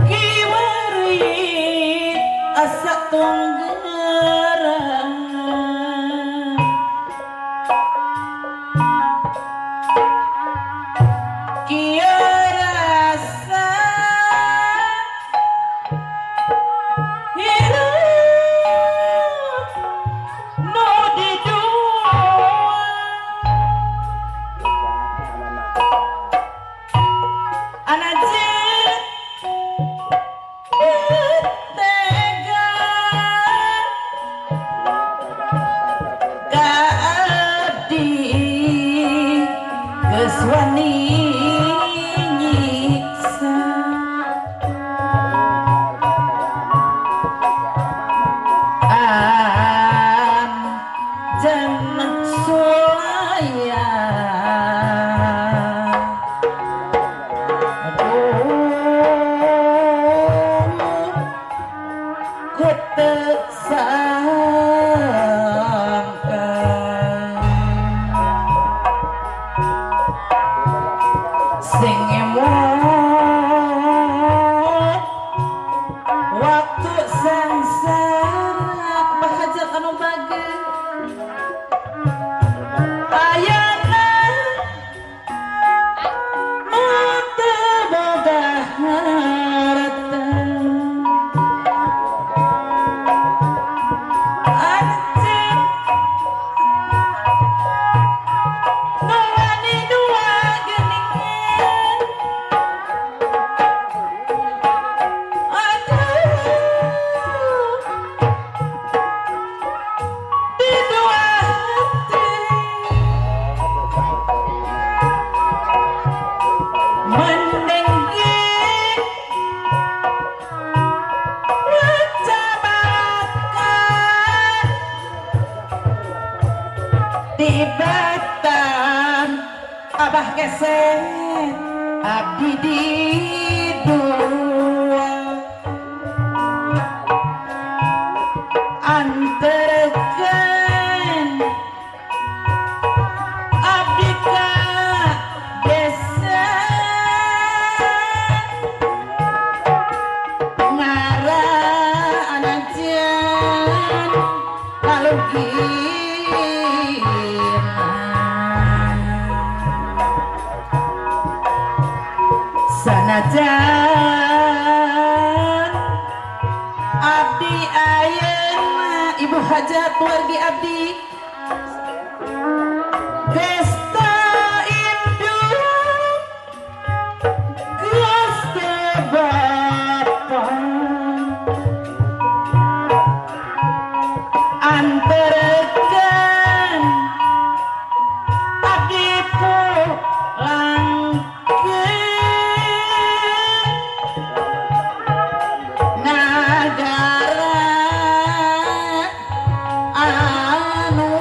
kiwari asa tunggarang kia rasa hirup no di dua anaje tega ka abdi geus wani nyiksa jangan sulaya ku teu sangka sing emot waktu sangsara bahajat anu bageus ayana mutu boga harta anjing nuani dua geningan aduh di dua hati meninggi wacabakan tibatan abah gesek abdi di dua anterkeun abdi ka desa ngara anajan kalugiran sanajan abdi ayeuna ibu hajat wargi abdi Gesta induk Gesta bapa anterkeun abdi pulangkeun nagara anu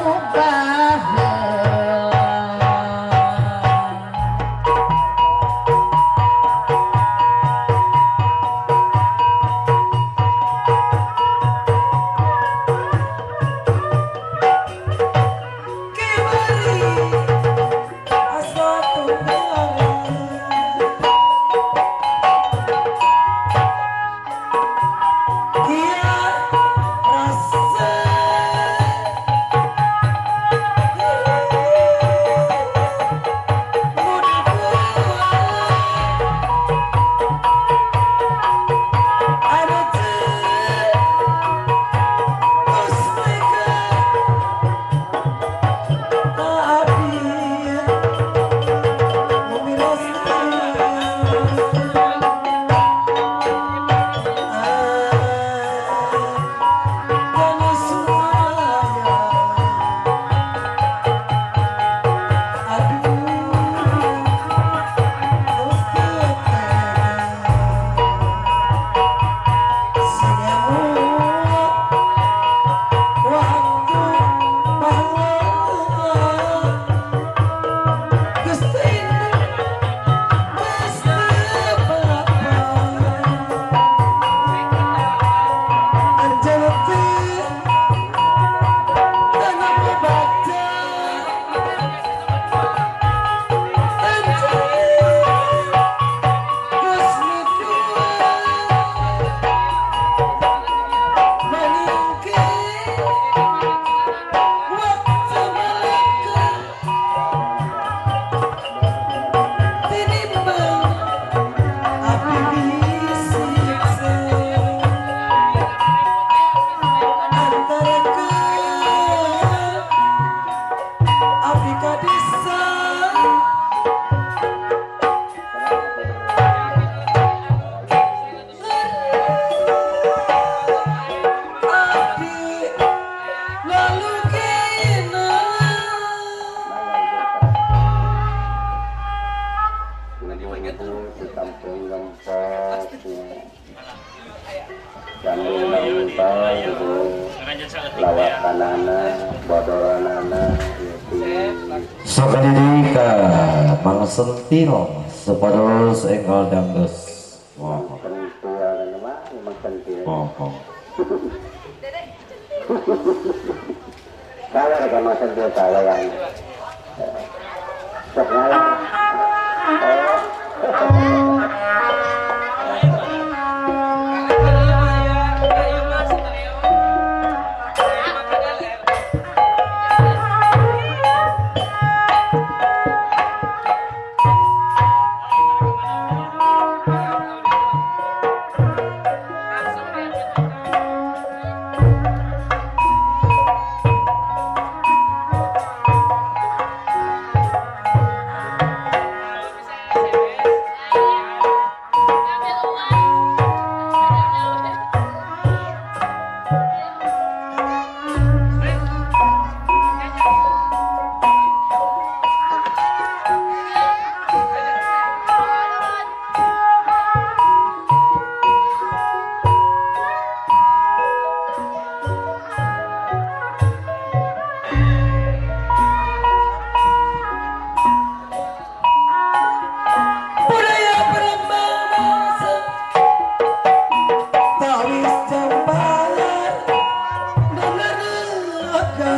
sambil mental itu lawakanana bodoranana sakadidika mangsentil sepados enggal dangdus pentil mah memang pentil kalau ada masa dia tahu yang sebenarnya budaya berlembang bangsa tawis jambalan dan neraka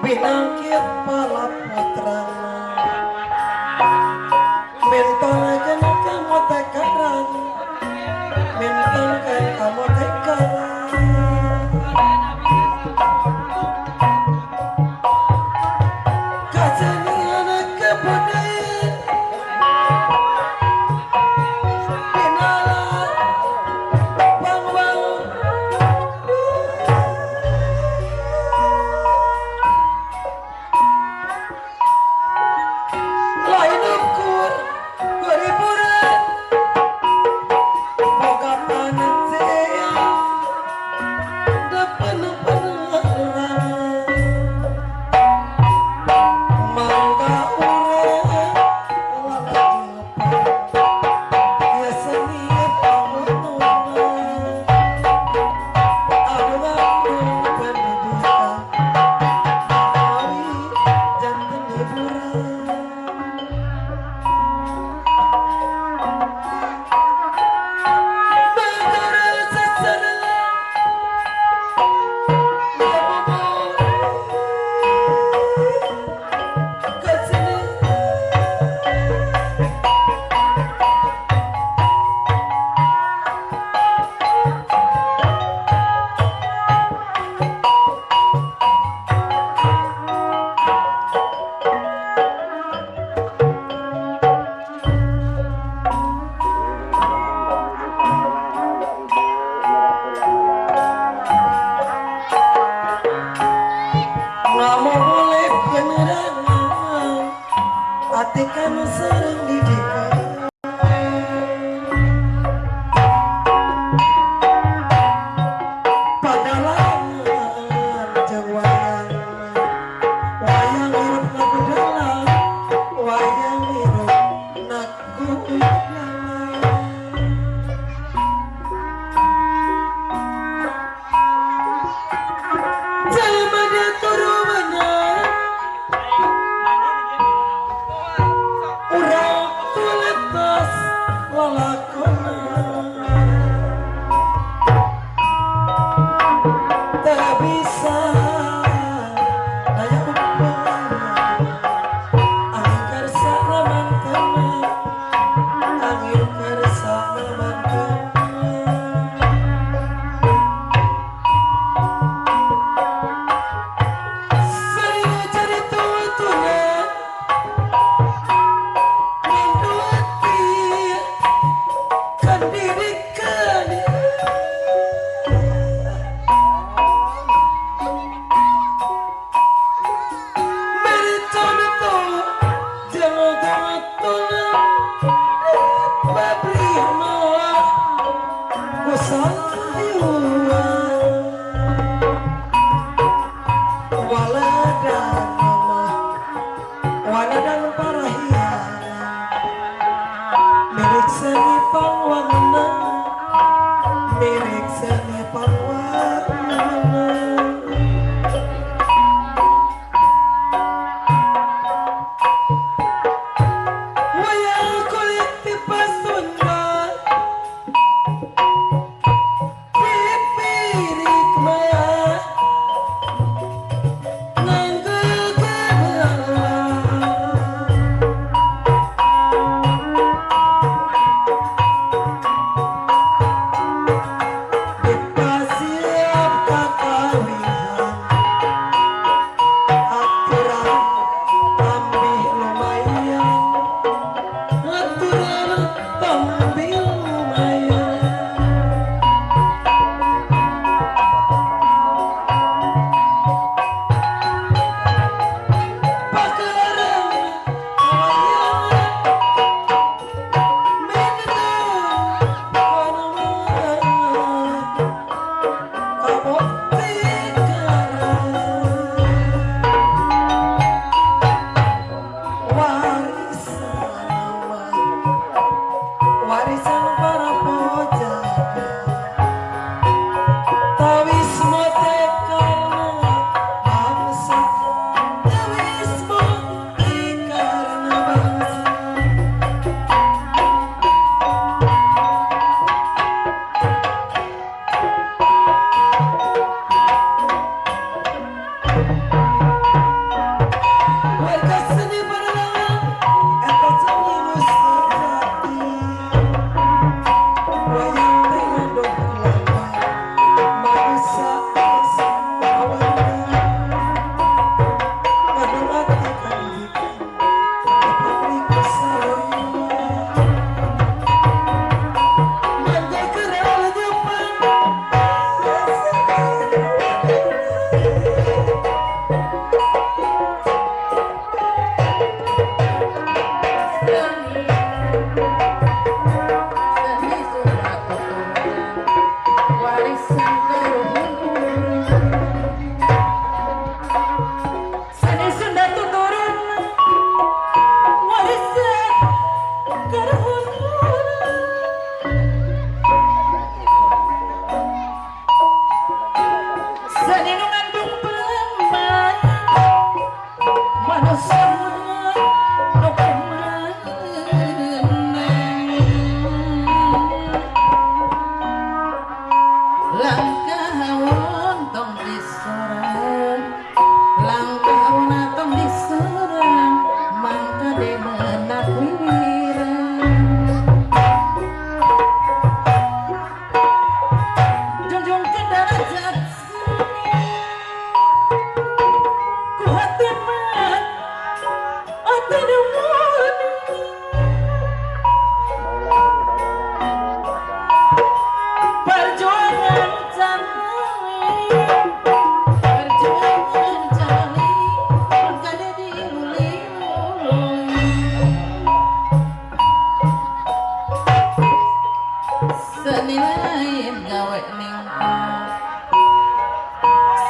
binangkit palap putrana mentolakan kamu tekaran mentolkan kamu tekaran kasanian kebudayaan pinala bang lain ukur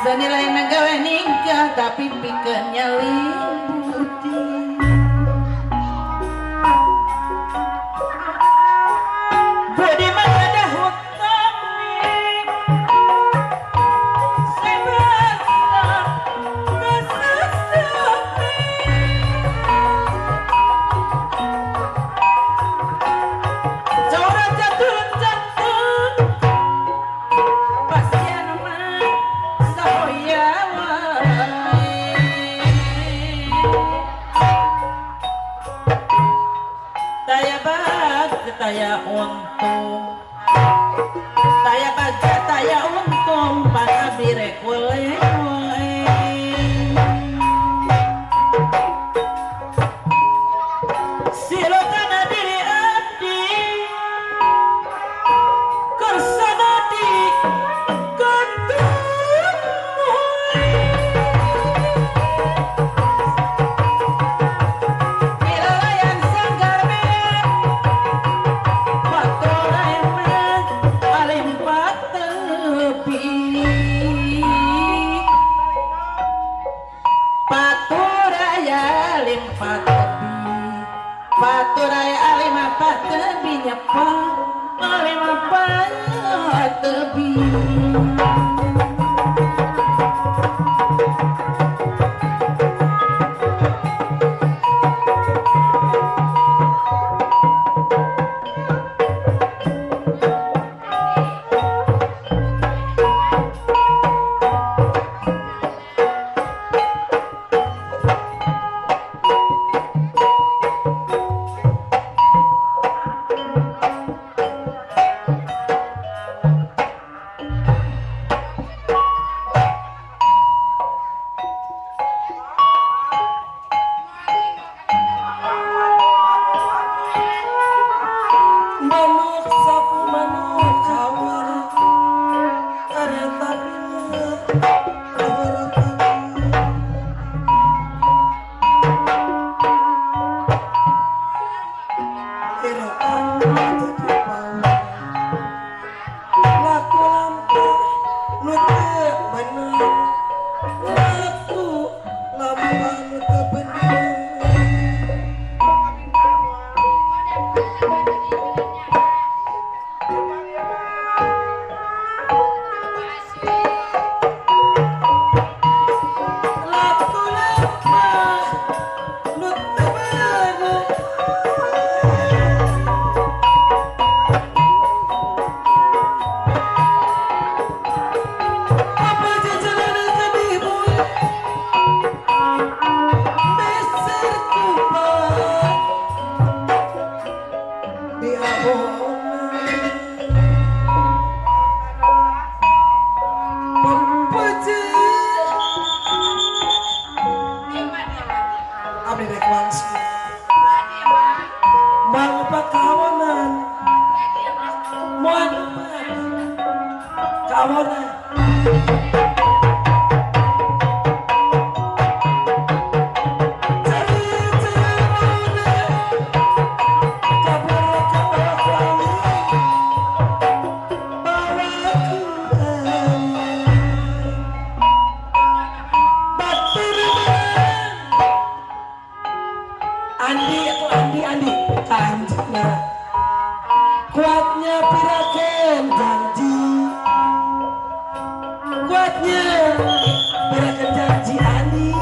Senilai nagawe nikah tapi pikeun nyalin budi. Budi mah ada hutang nih. Sebasa ngesesepi. Cora jatuh-jatuh. Pasian mah sahoya wae. Taya bag, taya untung. Taya baga, taya untung. Panabirek wae. Silokana diri abdi kersana di kantungmu. Nilalayan sanggar beak patoreman alim patepi. Paturaya alim patepi. Paturaya alim patepi nyepa alim patepi. Manuk sapu manuk kawar kareta bina kawar kamu. Keretan jadi pawar laku lampir nu teu bener. Laku lampir nu teu bener. Laku lampir nu teu bener. Apa jajanan kadimu meser kupat di abonan. Pepeje abdi rek wangsi mau pakawanan moal kawanan. Andi kanjengna kuatnya pirakeun janji, kuatnya pirakeun janji Andi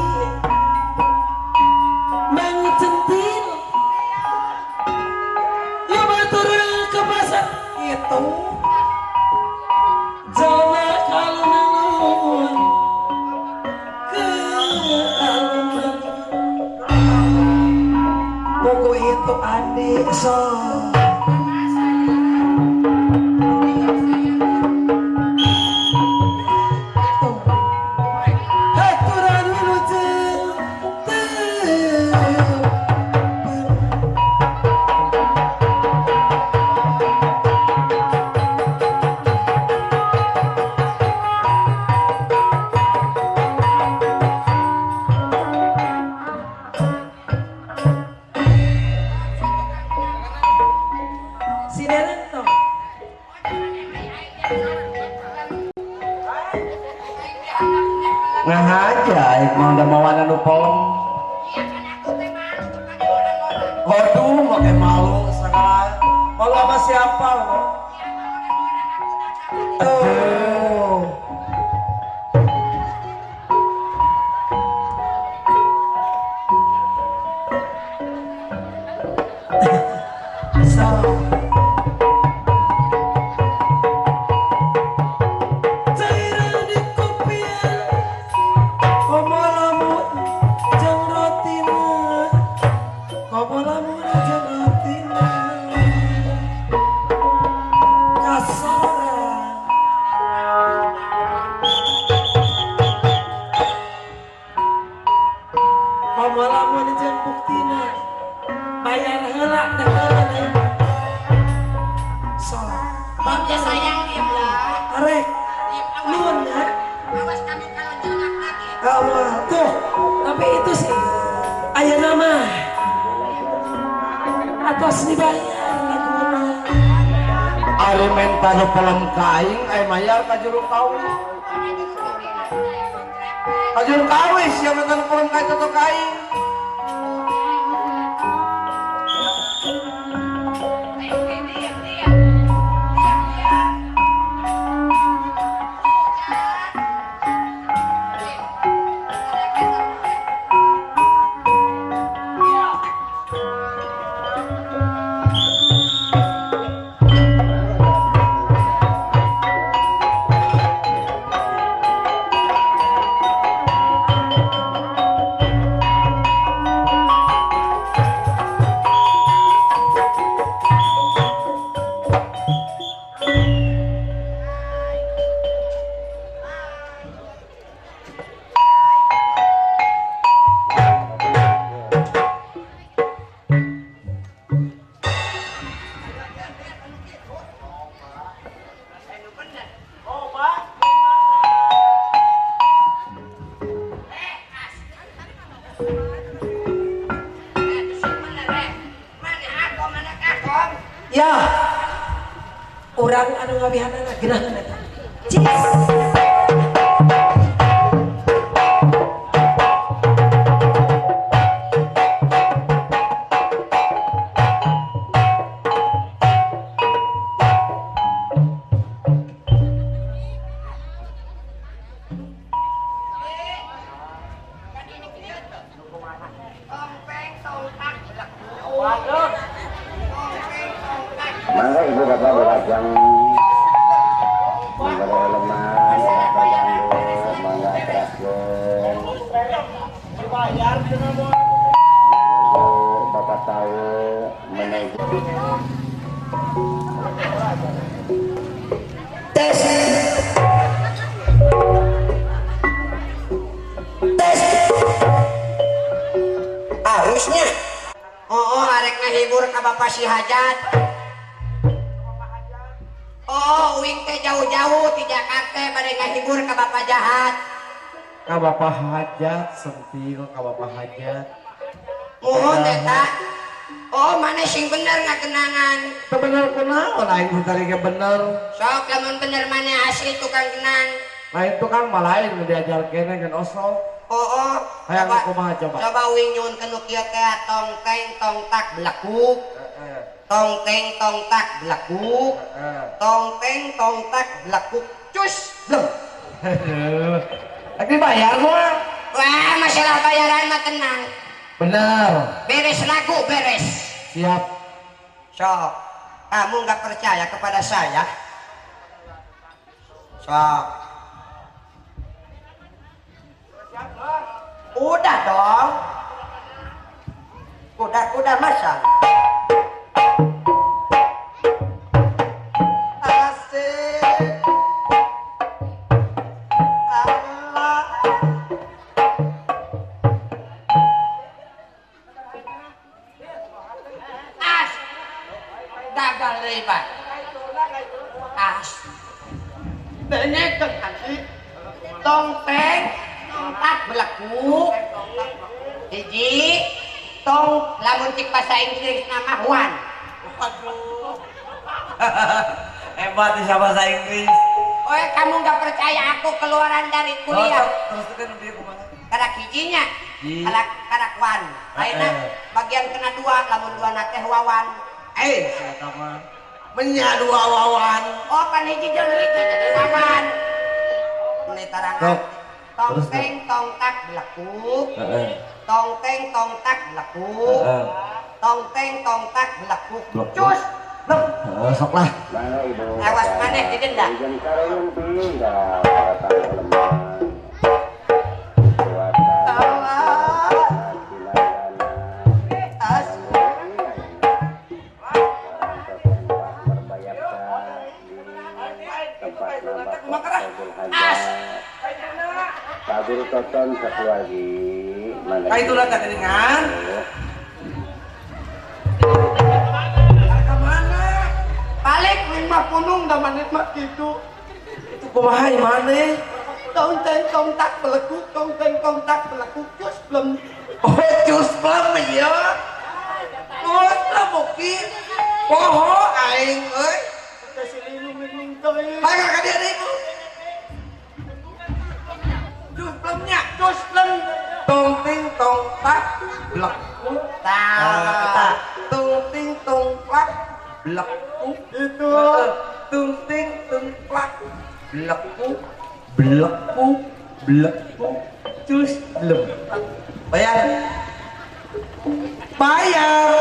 tuh Andi so. Aturan wilujeng teu. Si Deren tuh. Ngahaja emang udah mau anu pom. Waduh, pakai malu segala. Malu sama siapa lo? Aduh. So. Cairan di kopian, komo lamun jeung rotina, komo lamun jeung rotina. Kasoran, komo lamun jeung buktina, bayar heula deh. So, Bangga sayang diam lah. arek, nuhun ya. Awas kami kalau jengak lagi. Allah tuh, tapi itu sih ayah nama atas dibayar laguna. Ari menta nu pelem kaing aya mayar ka juru kawis. Ka juru kawis yang menta nu pelem kaing toto kaing. Ya, orang anu ngawihanana gerangan eta. Cis. Mangga ibu bapak dilajang mangga lemah, mangga teraskeun. Bapak tahu menuju Tes. Tes. Harusnya. Oh, arek ngahibur ka Bapak si Hajat. Oh, uing teh jauh-jauh di Jakarta bade ngahibur ka Bapak Jahat. Ka bapak hajat sentil ka bapak hajat. Muhun eta. Oh, mana sing bener ngakenangan. Teu bener kunaon aing teh tadi ge bener. Sok lamun bener mana asli tukang kenang. Lain tukang mah lain nu diajar kene kan osok. Oh, Hayang kumaha coba. Coba uing nyun kenu kieu teh tong teng tong tak belakuk. Tong teng tong tak belakuk. Tong teng tong tak belakuk. Cus. Aduh. Lagi bayar gua. Wah, masalah bayaran mah tenang. Bener. Beres lagu, beres. Siap. Sok, kamu nggak percaya kepada saya? Sok. Udah dong. Kuda-kuda masang. deui Pak. As. Dengekeun anjing. Tongteng tak belaku. Hiji tong lamun cik bahasa Inggris nama Juan. Waduh. Hebat di bahasa Inggris. Oh, kamu nggak percaya aku keluaran dari kuliah? Terus kan dia kumaha? Karak hijinya, Hi. karak wan. Ayeuna bagian kena dua, lamun dua teh wawan. Siapa mah menyadu wawan. Oh, pan hiji jeung hiji jadi wawan. Ini tarangan. Sok. Tong Terus, teng tong tak belaku. Heeh. Tong teng tong tak belaku. Heeh. Tong teng tong tak belaku. Belaku. Cus. Lem. Sok lah. Mana ibu? Awas maneh didenda. Jangan karung tinggal batang lemah. As. As. Kabur toton satu lagi. Kayak itulah tak kedengan. Kemana? Balik 50 dah manit mah gitu. Itu kumaha mana? Tong teng tong tak belaku, tong teng tong tak belaku. Cus belum. Oh, cus belum ya. Oh, lah mungkin. Oh, aing euy. Kasih minum teh. Hayo ka dia itu. Cus belumnya. Cus belum. Tong ting tong tak belaku. Tah. Tung ting tung plak belaku. Itu. Tung ting tung plak belaku. Belaku. Belaku. Cus belum. Bayar. Bayar.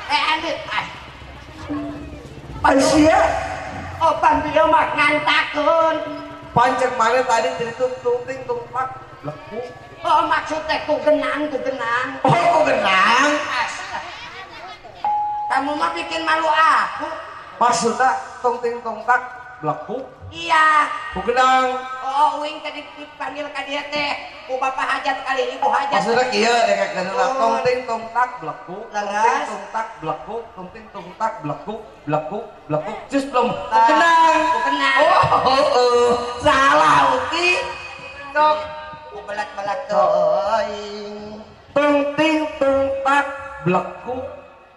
Ambil. Asia. Oh, pan dia mah ngantakeun. Pancek mana tadi jadi tung ting tung plak belaku. Oh, maksudnya ku genang, ku genang. Oh, kok genang? Astaga. Kamu mah bikin malu aku. Maksudnya tung ting tung tak belaku. Iya. Kok genang? Oh, uing tadi dipanggil ka dia teh. Ku bapak hajat kali ibu hajat. Maksudnya kieu dek geneulah Oh. tong ting tung tak belaku. Laras. Tung tak belaku, tung ting tung tak belaku, belaku, belaku. Cus belum. Tah. Genang. Ku genang. Oh. Salah uki. Sok. Ku belat-belat teuing. Tung ting tung tak belaku.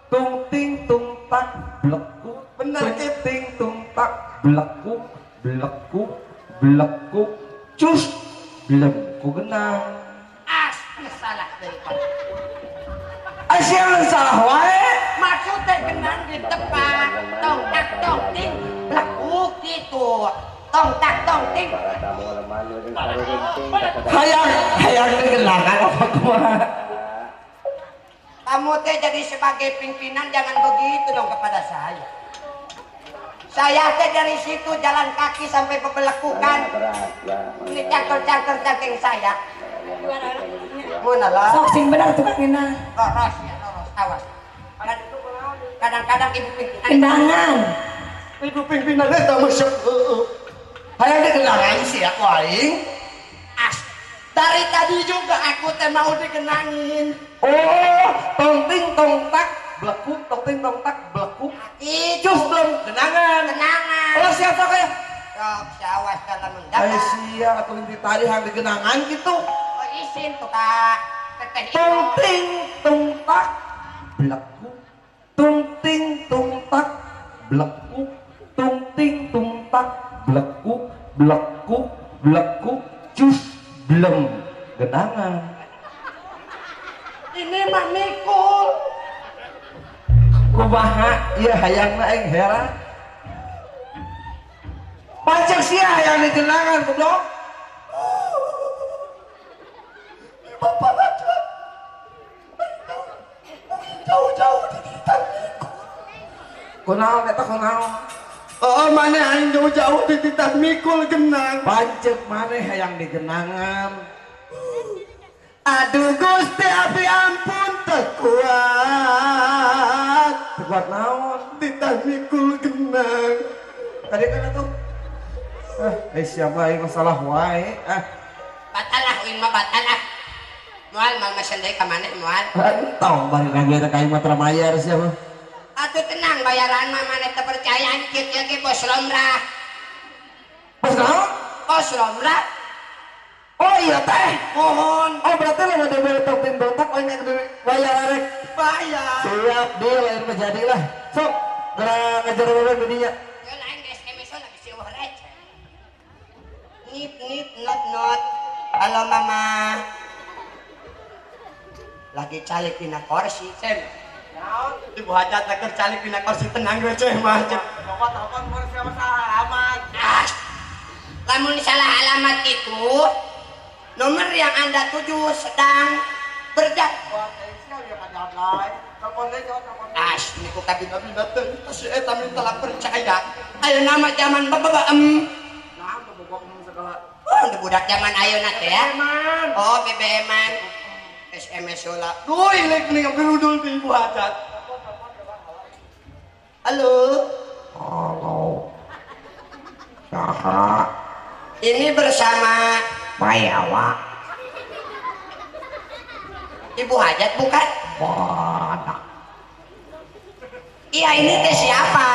Tung ting tung tak belaku. Bener, Tung Kit. ting tung tak belaku, belaku, belaku. Cus belum. Ku genang. Salah deui. Asyik salah wae. Maksudnya genang di tempat. Tong tak tong ting. Blakuk gitu. Tong tak tong ting. Para tamu lemah nuring karung ting. Hayang digelangan apa kumaha? Kamu teh jadi sebagai pimpinan jangan begitu dong kepada saya. Saya teh dari situ jalan kaki sampai pebelekukan. Berat lah. Ini cangker-cangker cangking saya. Mana lah? Sok sing benar tukang ngena. Loros ya, loros. Awas. Kadang-kadang ibu pimpinan. Kendangan. Ibu pimpinan eta masuk. Hayang digelangan sih aku aing. As. Dari tadi juga aku teh mau dikenangin. Oh, tong ting tong tak belaku, tong ting tong tak belaku. Itu. Cus belum genangan. Kenangan. Oh, siapa kayak? Sok, siawas dalam Ay mendadak. sia atuh inti tadi hang digenangan gitu. Oh, isin tuh kak. Teteh Tung itu. ting tung tak belaku. Tung ting tung tak belaku. Tung ting tung tak belaku, belaku, belaku. Cus belum genangan. Ini mah mikul. Kumaha ieu hayangna aing heran. Pancek sia hayang digenangan goblok. Bapak aja. Jauh-jauh di titan. Kunaon eta kunaon? Oh, mana aing jauh-jauh di titan mikul genang. Pancek maneh hayang digenangan. Aduh Gusti abi ampun teu kuat. Buat naon? Titan mikul genang. Tadi kan atuh. Siapa yang masalah wae? Batalah uin mah batalah. Moal mal masendai ka maneh moal. Entong bari lagi ada kayu matra mayar siapa? Atuh tenang bayaran mah maneh teu percaya kieu ge bos Lomra. Bos naon? Bos Lomra. Oh iya teh. Mohon Oh berarti lo udah beli topin botak oh ingat duit bayar rek. bayar. Siap deal lain menjadi lah. Sok, gerak ngajar bebe bininya. Yo lain ge SMS lah bisi eueuh receh. Nit not. Halo mama. Lagi calik dina kursi, Sen. Ibu hajat keur calik dina kursi tenang we ceh mah. Telepon kursi sama salah alamat. Lamun salah alamat itu nomor yang Anda tuju sedang berdakwah. Niku kabin abdi dateng si eta minta lah percaya. Ayo nama zaman babaem. Nah, babaem segala. Oh, budak zaman ayeuna teh ya. Oh, BBM-an. SMS heula. Duh, ilek nih berudul di ibu hajat. Halo. Saha. Ini bersama Mayawa. Ibu hajat bukan? Bodak. Iya ini teh siapa?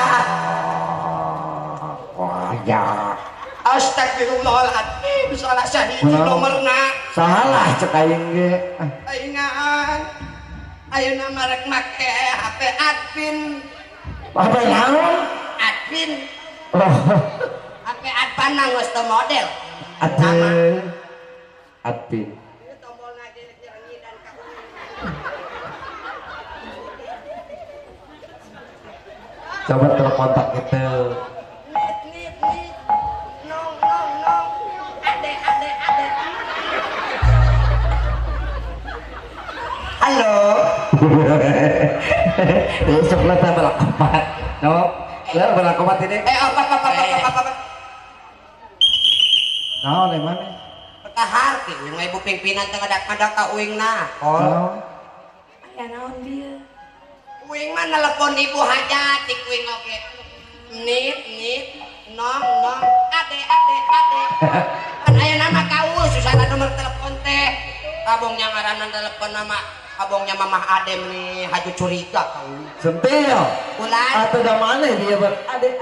Wajah. Astagfirullahaladzim. Salah sahiji nomorna. Salah cek aing ge. Ingat. Ayeuna marek make HP admin. Apa naon? Admin. Oh. HP adpan nangos teu model. Adpin. Tombolna ge ngidan ka Coba terkontak kita. Nit. Nong. Ade. Halo. Besok lah tak balakopat. No, lah balakopat ini. Apa. Nah, di mana? Petahar ki yang ibu pimpinan teh ngadak-ngadak ka uingna. Oh. Aya naon dia? Uing mah nelpon ibu hajat di uing oge. Nit. Nong. Ade. Kan aya nama kaul susana nomor telepon teh. Abongnya ngaranan telepon nama abongnya Mamah Adem nih haju curiga kaul. Sentil. Ulan. Atau da mana dia ber? Ade.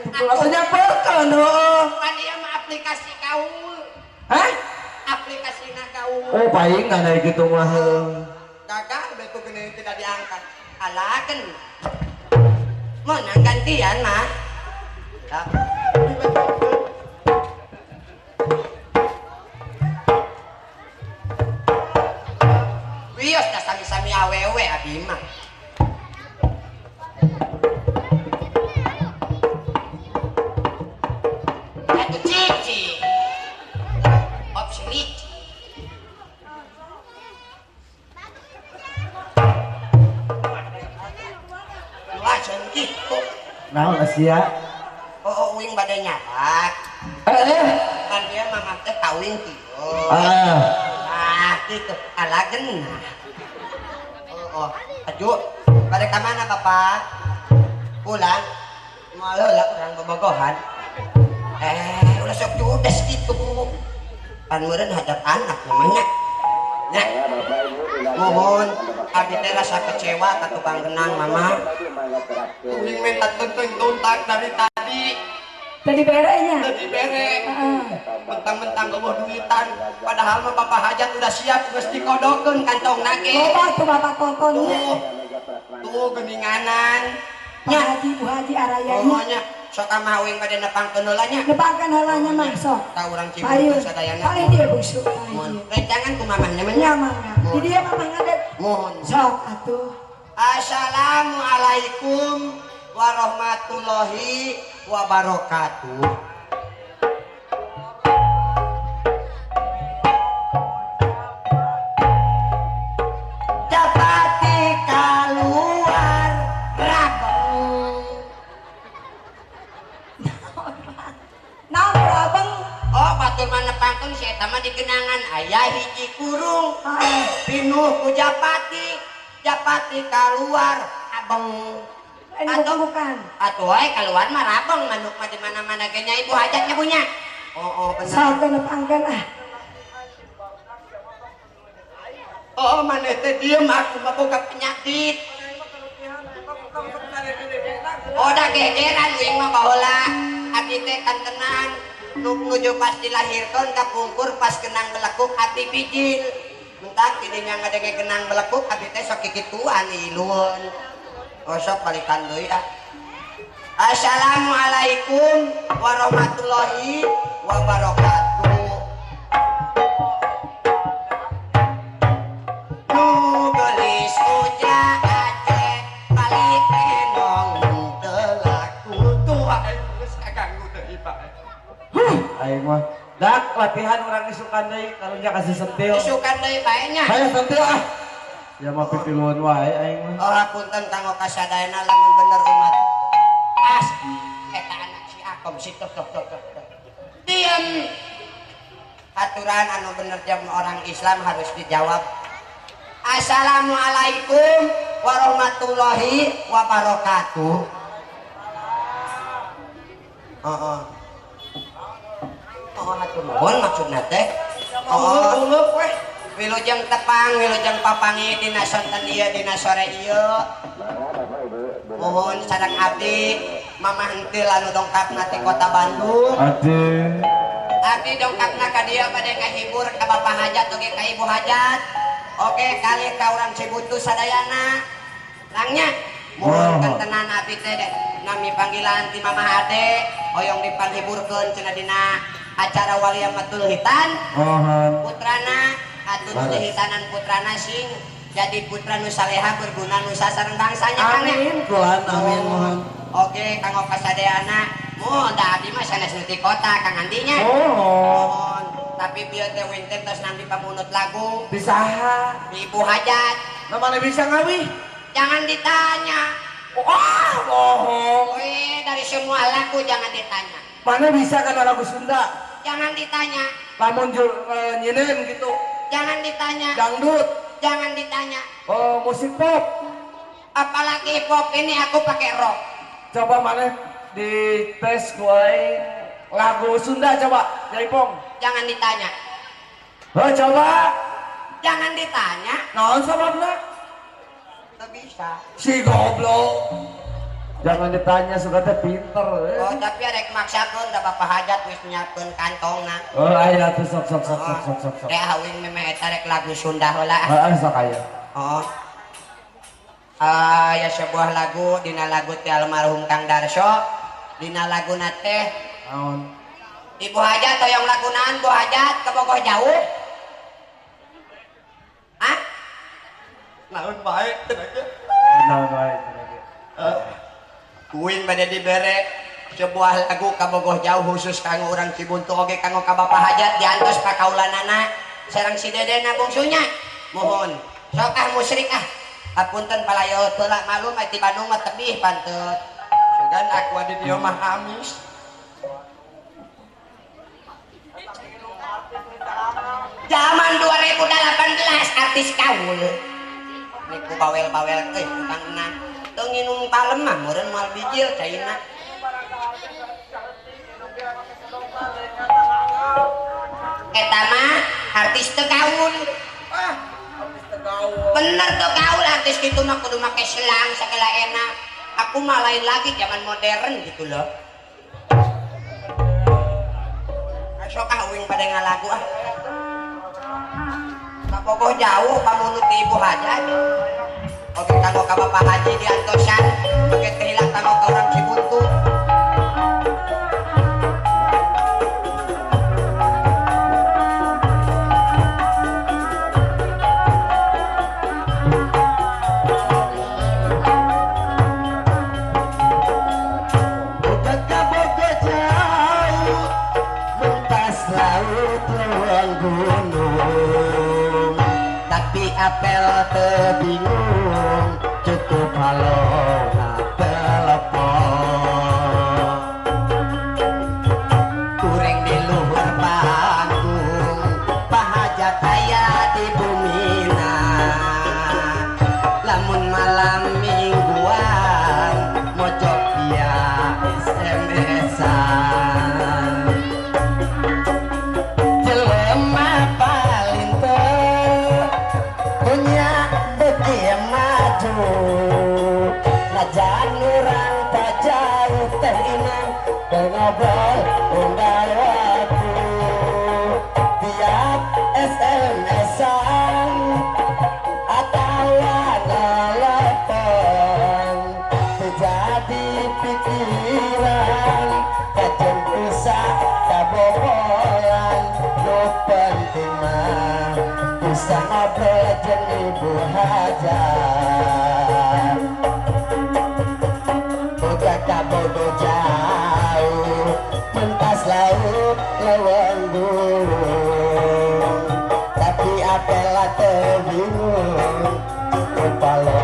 Atau nyampelkan Kan dia mah aplikasi kaul. Hah? Aplikasina kaul. Oh, paling ada gitu mah. Gagal beku gini tidak diangkat. Alakan. Mau nang gantian mah. Ya. Wios dah sami-sami awewe abi mah. Itu cici. Obsolete. Wajan gitu. Nah, Asia. Oh, uing badai nyapak. Kan dia mama teh kawin kieu. Nah, gitu. Alagen. Oh. Aju, bade ka mana Bapak? Pulang. Malah lah urang bobogohan. Udah sok judes gitu. Pan meureun hadap anak namanya. Ya. Mohon abdi teh rasa kecewa ka tukang genang mama. Uing minta tuntak dari tadi. Tadi berenya. Tadi bere. Mentang-mentang eueuh duitan, padahal mah Bapak hajat udah siap geus dikodokeun kantong nage. Bapak kokonnya. Tuh geninganan. Pak Haji, Bu Haji arayanya. Pokoknya sok ka uing bade nepangkeun heula nya. Nepangkan halanya mah sok. Ka urang Ayo. Cibubur sadayana. Kali dia busuk. Rek jangan ku mamahnya mah. Nyaman. Di dia mamah ngadet. Mohon. Sok atuh. Assalamualaikum warahmatullahi wabarakatuh. Dapati keluar rabeng. Naon rabeng? Oh, batur mana pangkeun si eta mah dikenangan aya hiji kurung. Pinuh ku Japati. Japati keluar abeng. Bukan. Atuh wae keluar mah rabeng manuk mah di mana-mana ge nya ibu hajatnya punya. Oh bener. Sok nepangkan Oh maneh teh dieum aku mah boga penyakit. Udah gegeran uing mah baheula. Abdi teh kantenan nuju pas dilahirkan kapungkur pas kenang belekuk hati bijil. Mentak tidinya ngadenge kenang belekuk abdi teh sok kikituan ilun. Oh sok balikan deui ah. Assalamualaikum warahmatullahi wabarakatuh. Nu gelis uja aceh balik enong telaku tua geus kaganggu deui Pak. Aing mah dak latihan orang isukan deui karunya kasih sentil. Isukan deui bae nya. Hayu sentil ah. Ya mah pipiluan wae aing mah. Oh punten kanggo kasadayana lamun bener umat. As eta anak si Akom si tok. Diam. Aturan anu bener jam orang Islam harus dijawab. Assalamualaikum warahmatullahi wabarakatuh. Oh, hatur nuhun maksudna teh. Uleup weh. Wilujeng tepang, wilujeng papangi dina sonten ieu dina sore ieu. Mohon sadang abdi mamah henteu anu dongkapna ti kota Bandung. Abdi dongkapna ka dieu bade ngahibur ka bapak hajat oge ka ibu hajat. Oke kali ka urang Cibutu sadayana. Langnya mohon kentenan abdi teh nami panggilan ti mamah ade hoyong dipanhiburkeun cenah dina acara Waliamatul Hitan. Putrana atuh nu hitanan putrana sing jadi putra nu saleha berguna nu sareng bangsanya Kang. Amin, Tuhan, amin mohon. Oke, kanggo kasadeana, mohon da abdi mah sanes nu ti kota Kang Andinya. Mohon. Tapi bieu teh winter tos nang dipamunut lagu. Bisaha. Ibu hajat. Namanya bisa ngawi? Jangan ditanya. Wah, bohong. Weh, dari semua lagu jangan ditanya. Mana bisa kan lagu Sunda? Jangan ditanya. Lamun nyinen gitu. Jangan ditanya. Dangdut. Jangan ditanya. Oh, musik pop. Apalagi pop ini aku pakai rock. Coba mana di tes gue lagu Sunda coba Jaipong. Jangan ditanya. Oh, coba. Jangan ditanya. Naon sababna? Tak bisa. Si goblok. Jangan ditanya suka teh pinter. Oh, tapi arek maksakeun da bapak hajat wis nyiapkeun kantongna. Oh, aya tuh sok. Teh hawing memeh eta rek lagu Sunda heula. Heeh, sok aya. Oh. Ya sebuah lagu dina lagu ti almarhum Kang Darso. Dina laguna teh Naon? Ibu hajat toyong lagunaan Bu hajat ke Bogor jauh. Hah? Naon bae teh Naon wae. Kuing bade dibere sebuah lagu ka Bogoh jauh khusus kanggo urang Cibuntu oge kanggo ka Bapak hajat diantos pakaulanana sareng si dedena bungsunya. Mohon sok musyrik apunten palayo heula malum ti Bandung mah tebih pantut. Sugan aku adi dieu mah amis. Zaman 2018 artis kaul. Niku bawel-bawel teh tukang enang. Teu nginum palem mah meureun moal bijil caina. Eta mah artis teu gaul. Bener teu gaul artis kitu mah kudu make selang sakala enak. Aku mah lain lagi zaman modern gitu loh. Sok uing pada ngalagu Bogoh jauh pamunut ti ibu hajat. Oke kanggo ka Bapak Haji diantosan oke kehilang kanggo ka urang Cibuntu. Udah ka Bogor jauh, mentas laut lewang gunung. Tapi apel tebingung, cukup halo telepon. Kuring di luhur panggung, pahajat aya di bumina. Lamun malam mingguan, mojok via SMS-an. Jelema paling punya beki maju, najan urang tajam. ngobrol undang waktu tiap SMS-an atau telepon terjadi pikiran kajen bisa kabobolan lo penting mah bisa ngobrol jeung ibu hajat udah kabodo jauh mentas laut leweng burung tapi apelah terbingung kepala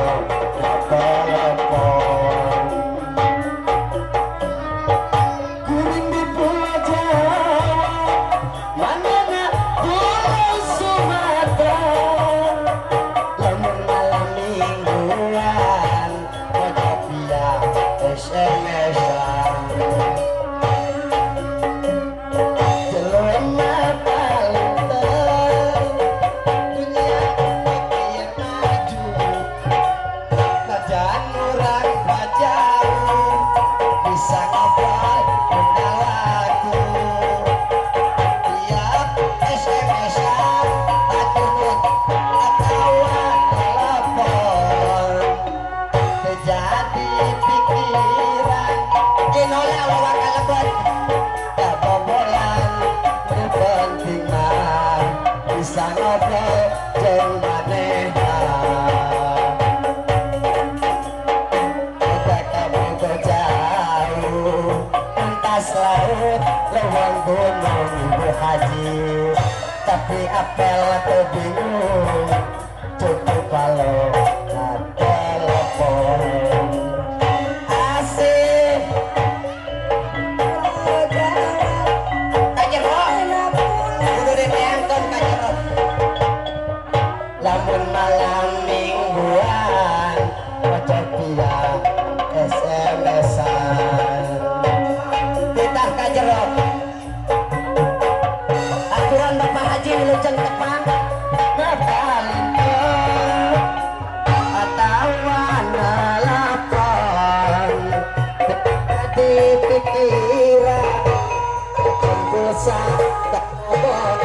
telepon kuning di Pulau Jawa manana Pulau Sumatera lamun malam mingguan wajah dia SMS-an jelema paling dunia makin maju najan urang bajauh bisa ngobrol undang lagu tiap SMS-an atau telepon terjadi pikiran inola wawa kalebet kabobolan penting mah bisa ngobrol jeung manehan udah kamu jauh entas laut leweng gunung ibu haji tapi apel teu bingung cukup kalau telepon asik kajerok kudu dipeangkeun kajerok lamun malam mingguan maca tiap SMS-an titah kajerok aturan Bapak Haji Wilujeng Tepang atau nelpon di pikiran bisa terobong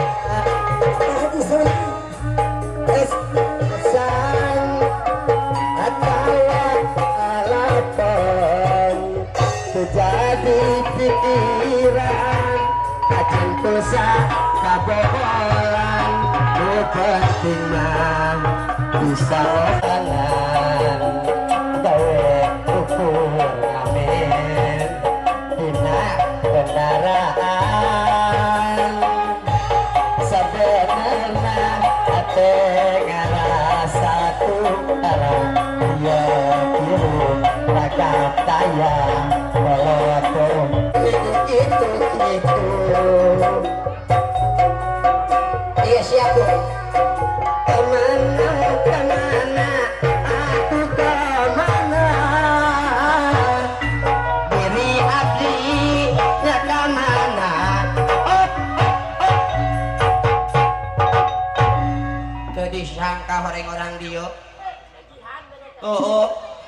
pesan atau telepon terjadi pikiran kacang dosa kabobolan lu penting mah bisa orangan gawe ukur amin dina kendaraan sebenarnya ate ngarasa arah dia biru ragam tayang pelotong itu iya siap Bu kemana aku kemana diri abdi ya kemana teu disangka horeng orang dia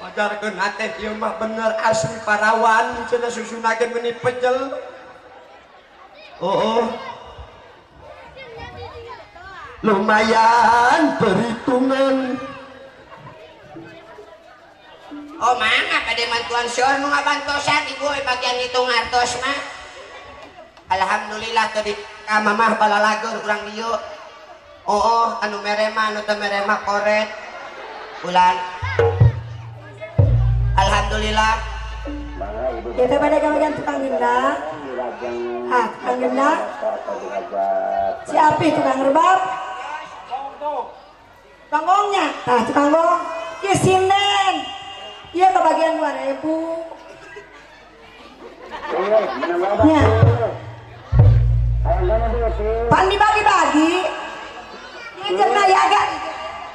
majarkeun ate ieu mah bener asli parawan cenah susunakeun meuni pejel lumayan perhitungan mangga kade mantuan seur nu ngabantosan ibu bagian hitung artos mah alhamdulillah tadi ka mamah balalagur urang dieu anu mere mah anu teu mere mah koret bulan alhamdulillah kita pada bagian tukang gendang tukang gendang si Api tukang rebab kanggongnya tukang gong ya sinden iya ke bagian 2000 ya pan dibagi-bagi ini kena ya agak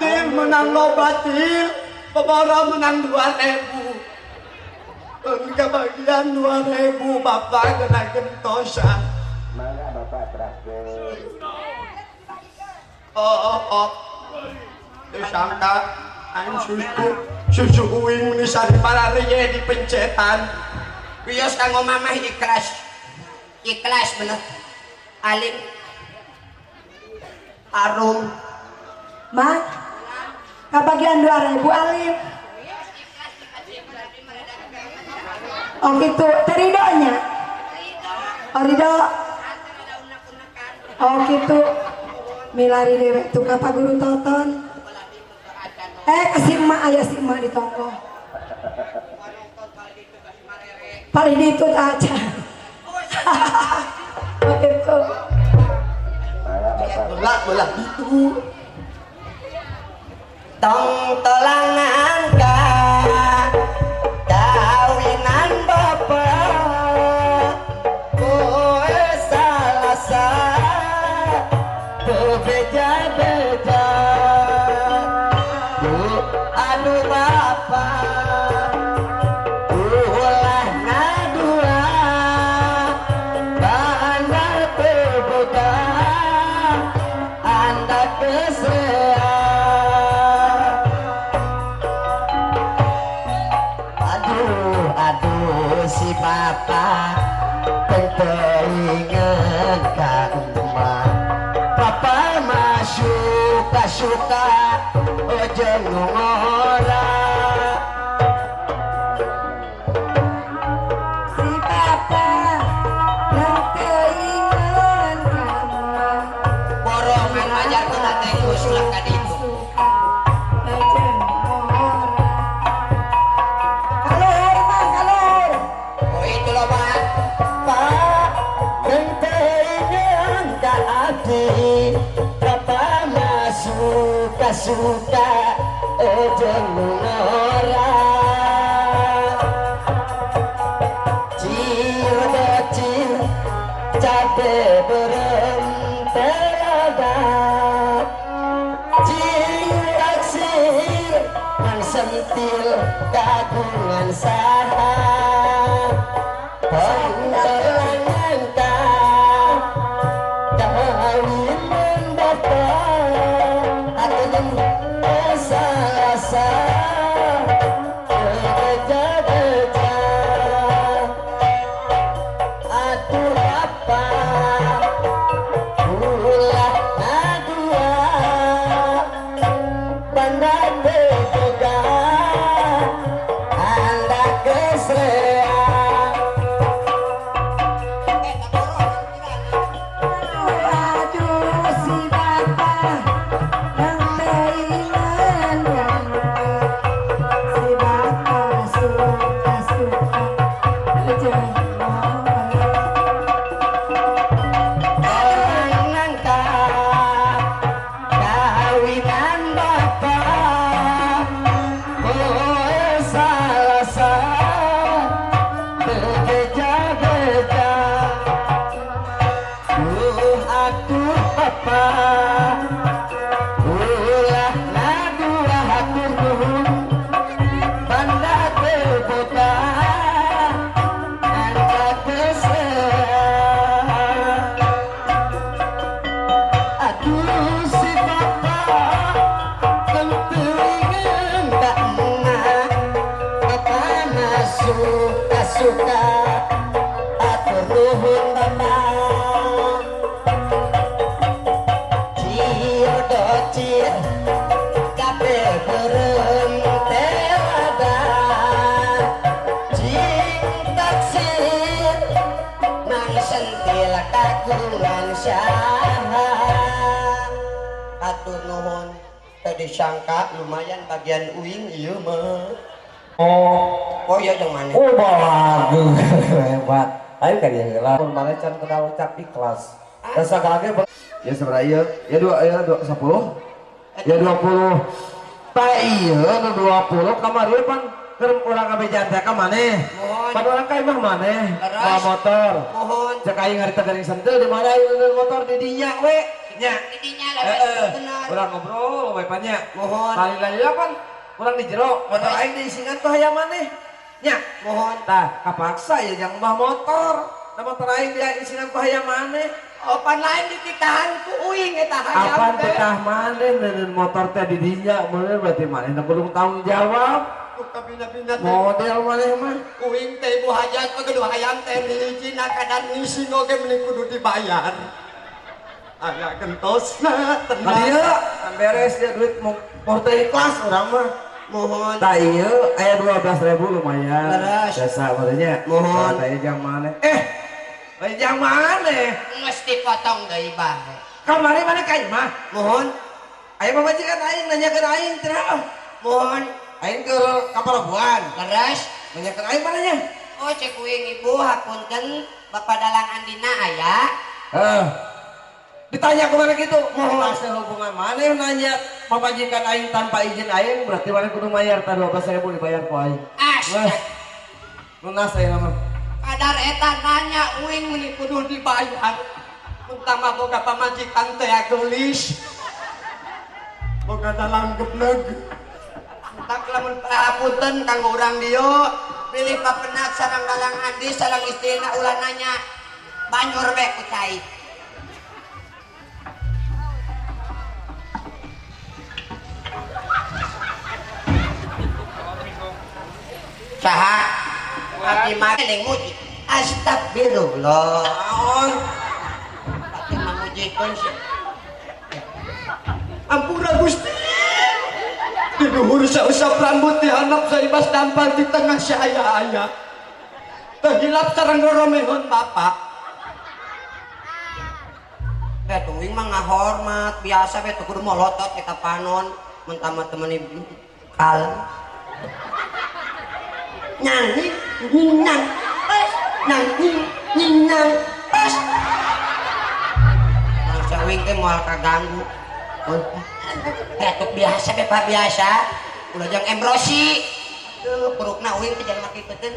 tim menang lobatil pemora menang 2000 kebagian 2000 bapak kena gentosan mangga bapak traktir disangka aing susu uing menisari parariye di pencetan bios kanggo mamah ikhlas ikhlas bener alim arum Mak, kebagian 2.000 alim. Oh gitu, teridonya. Oh ridho. Oh gitu. Milari dewek tuh Pak Guru Toton. Kasih emak ayah si emak di tonggo. Paling itu aja. Oh gitu. bola itu tong telangan kawinan bapak kowe salasa beja-beja aduh bapak ulah ngadua bandar terbuka anda kesehat aduh si papa pentingan ka emak papa mah suka ojeng ngora Si papa yang keinginan kamu borongan aja tuh nanti kuslah ka ditu suka ejeng orang. Kalur mah kalur. oh itu loh pak Pak pentingan ka abdi papa mah suka ojeng ngora Cil cabe berem telaga Cilaksir nang sentil kagungan saha Pentelangan ka kawin mendapat Atuh salasa beja-beja Aduh apa ulah ngadua bandar beja anda kesrean Aduh si papa yang keinginan kamu si papa suka ejeng orang. Kawinan ka kawinan bapak kowe salasa beja-beja aduh papa ulah ngadua hatur nuhun banda terbuka anda kesehat aduh si bapak kempelingan tak menang papa mah suka atur nuhun bapak Ciodocir kabeh berem terada Cing taksir nang sentil kagungan syaha atur nuhun tadi sangka lumayan bagian uing ieu mah oh iya jeung maneh bagus hebat. Ayo kan ya lah. Mana can kenal ucap ikhlas. Rasa kage ya sebenarnya ya 10 ya 20 tak iya nu 20 kamari pan keur urang ngabejan teh ka maneh Mohon. pan urang ka imah maneh Leres. bawa motor mohon cek aing harita geuning sentil di mana ieu motor di dinya we nya didinya lewat bener urang ngobrol we pan nya Mohon. kali-kali pan urang di jero motor aing diisingan tuh hayang maneh nya mohon tah kapaksa ya yang mbah motor da motor aing dia isingan tuh hayang maneh opan lain dititahan ku uing eta apaan hayam teh betah maneh neun motor teh di dinya bener berarti maneh na kudu tanggung jawab aku kabina-bina teh. Model maneh mah. Uing teh ibu hajat mah kedua hayam teh hiji na kadang ngisi oge mending kudu dibayar. Aya gentosna tenang. Hadiah kan beres ya duit mau portei kelas orang mah. Mohon. Tah ieu aya 12.000 lumayan. Leres. Biasa maksudnya. Mohon. Tah jam maneh. Lain jam maneh. Mesti potong deui bae. Kamari mana ka imah? Mohon. Aya pamajikan aing nanyakeun aing cenah. Mohon. Aing ke Kapalabuan. Leres. Nanyakeun aing manehnya. Oh cek uing ibu hapunten Bapak Dalang Andina aya. Ditanya kemana gitu. Mohon hubungan maneh nanya pamajikan aing tanpa izin aing berarti maneh kudu mayar tah 12.000 dibayar ku aing. Asyik. Lunas aing mah. Kadar eta nanya uing meni kudu dibayar. Untama boga pamajikan teh gelis. Boga dalang gebleg. Tak lamun pahapunten kanggo urang dieu pilih papenak sareng Dalang Andi sareng istrina ulah nanya banjur we ku cai. Saha abdi mah eling muji astagfirullah. Pati mamujikeun sih. Ampura Gusti. Di luhur sausap rambut dihanap saibas dampar di tengah saya. Terhilap sareng roromehon bapak. Tuing mah ngahormat biasa we kudu molotot kita panon mentama temen ibu kal. Nyanyi nyinang pas nyanyi nyinang pas. Masa wing teh moal kaganggu. Ketuk biasa bepa biasa ulah jang embrosi tuh perukna uing ke jalan kitu teh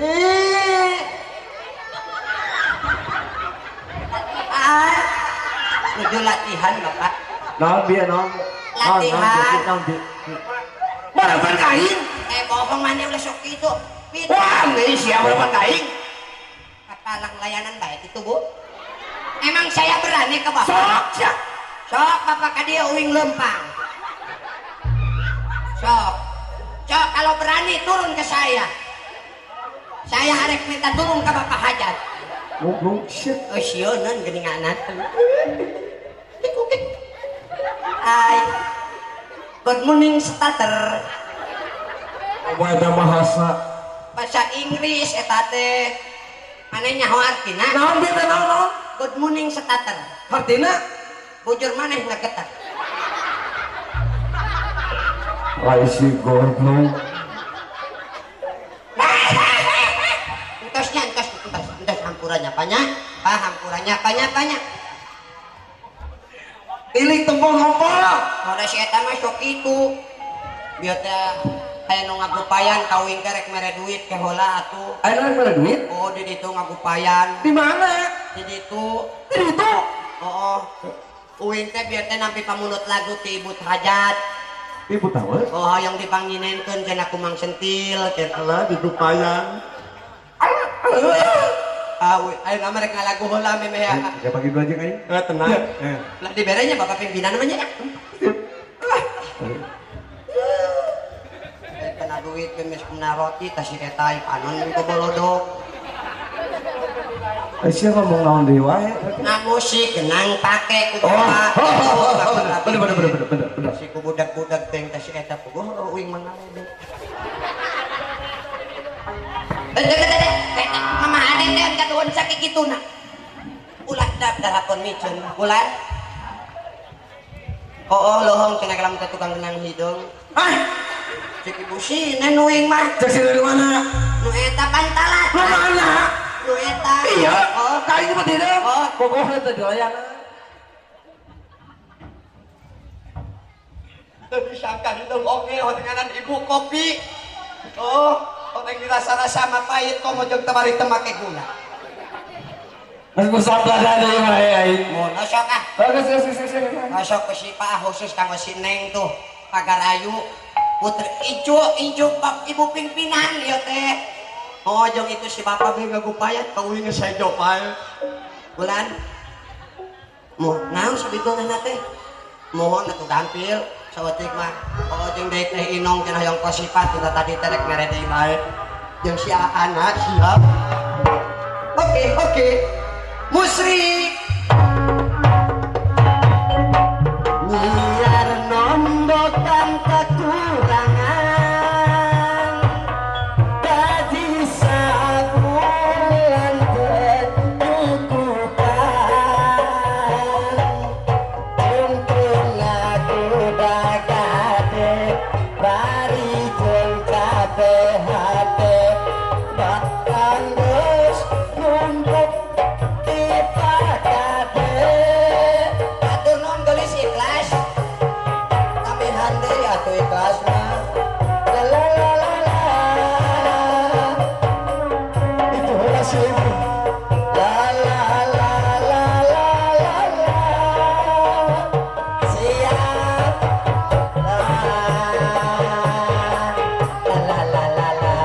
nuju latihan bapak Naon bieu naon? latihan Balapan kain. bohong maneh ulah sok kitu Wah, geus sia balapan kain. kapalang layanan bae kitu Bu. Emang saya berani ke bapak? Sok bapak ka dieu uing lempang. Sok kalau berani turun ke saya harek minta turun ke bapak hajat. Goblok shit. Oh sionan geninganan. Hai. Good morning starter. Ada bahasa. Bahasa Inggris eta teh. Maneh nyaho artina? Naon bieu teh naon? Good morning starter. Artina Bujur maneh ngagetak. laisi goblok. Entos hampurannya apanya? Hampurannya apanya? Pilih tembong apa? Ora si eta mah sok kitu. Bieu teh aya nu ngagupayan kawin kerek mere duit ke heula atuh. Aya nu ada duit? Oh, di ditu ngagupayan. Di mana? Di ditu. Di ditu. Oh. Uing teh bieu teh nampi pamulut lagu ti ibu hajat. Ibu tahu? Oh, yang dipanginenkeun cenah kumang sentil cenah Didupayan. ayo mereka lagu heula memeh ya. Ya bagi dua aja kain. Tenang. Lah diberenya Bapak pimpinan namanya. Kena duit kemis kena roti tas si eta panon ke bolodog. Aisyah ngomong naon deui wae. Nah musik genang pake ku Bener. si ku budak-budak teh tas si eta puguh uing mangalede. Mama aden teh kaduan sakit kituna. Ulah dalapon micen. Ulah. Oh lohong cenah kalam teh tukang genang hidung. Cek ibu si nenuing mah. Cek dari mana? Nu eta pantalan. Mana? Nu eta. Iya. Oh, Kain mah tidak. Oh, Pokoknya teh dilayana. teu disangka hidung oge hotenganan ibu kopi. Oh, hoteng dirasa-rasa mah pahit kok mojog teu bari teu make gula. Mas kusabda deui wae aing. Mun sok ah. Geus. Masuk ke si Pak khusus kanggo si Neng tuh pagar ayu putri ijo bab ibu pimpinan ieu teh. Oh jeung itu si bapak ge gagupayat ka uing saya jopae. Bulan. Naon sabitulna teh? Mohon atuh gampil. sawetik mah oh jeung deui teh inong cenah yang kosifat kita tadi terek mere deui bae jeung si anak siap oke musrik biar nombokan kekurangan tadi sabulan tertutupan untung aku bagade bari jeung kabeh hate bahkan geus numpuk di pakade atur non gelis ikhlas kamihan deui atuh ikhlas mah la la la la la itu heula sih la la la la la la la siap la la la la la la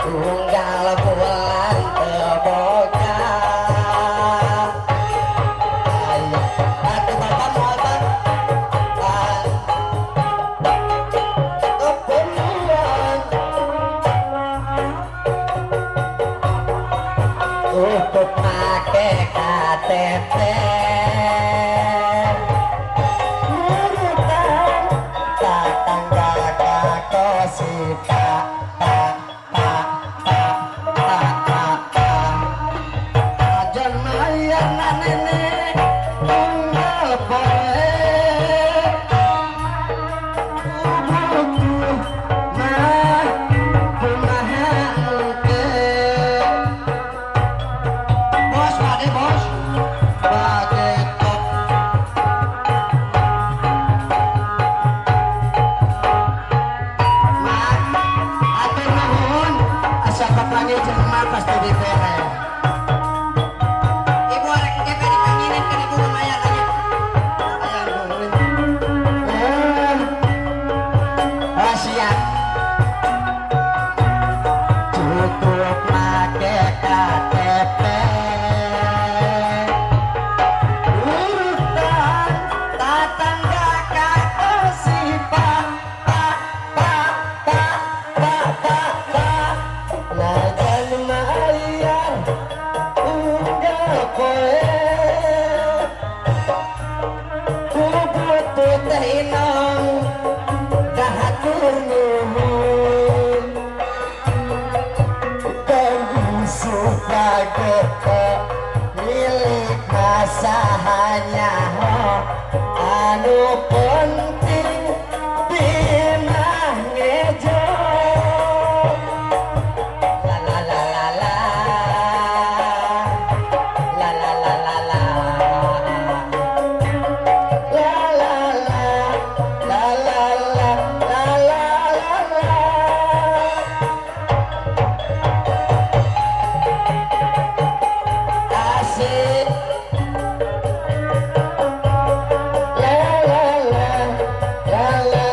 tunggal bulan teboga ayo atuh bapak motor kepenuhan untuk make KTP urutan tatangga kakosika ajan mayana nenek tunggal poe tubuhku mah kumaha engke bos pade bos pade top mah atur nuhun asa papanggih jelema pasti dipere ibu arek engke dipanginin ke ibu lumayan aja aya nuhun siap cukup make KTP urutan tatangga kakosifat lajan mayar unggal poe kubutuh teh inong dahatur nuhun sebagai milik masahanya anu penting pinah ngejo la la la la la la la la la la la la la la la la la la asik la la la la la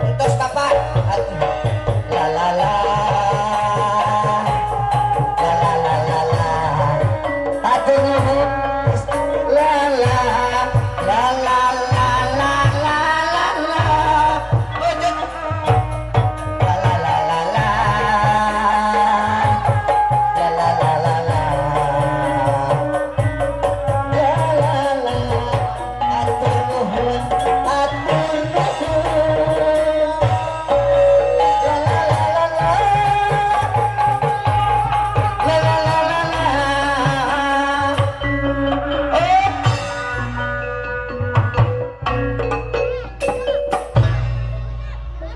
entos bapak la la la la la la la la atur nuhun la la la la la la la la la wujud la la la la la la la la la la la la atur nuhun la la la la la la la la la la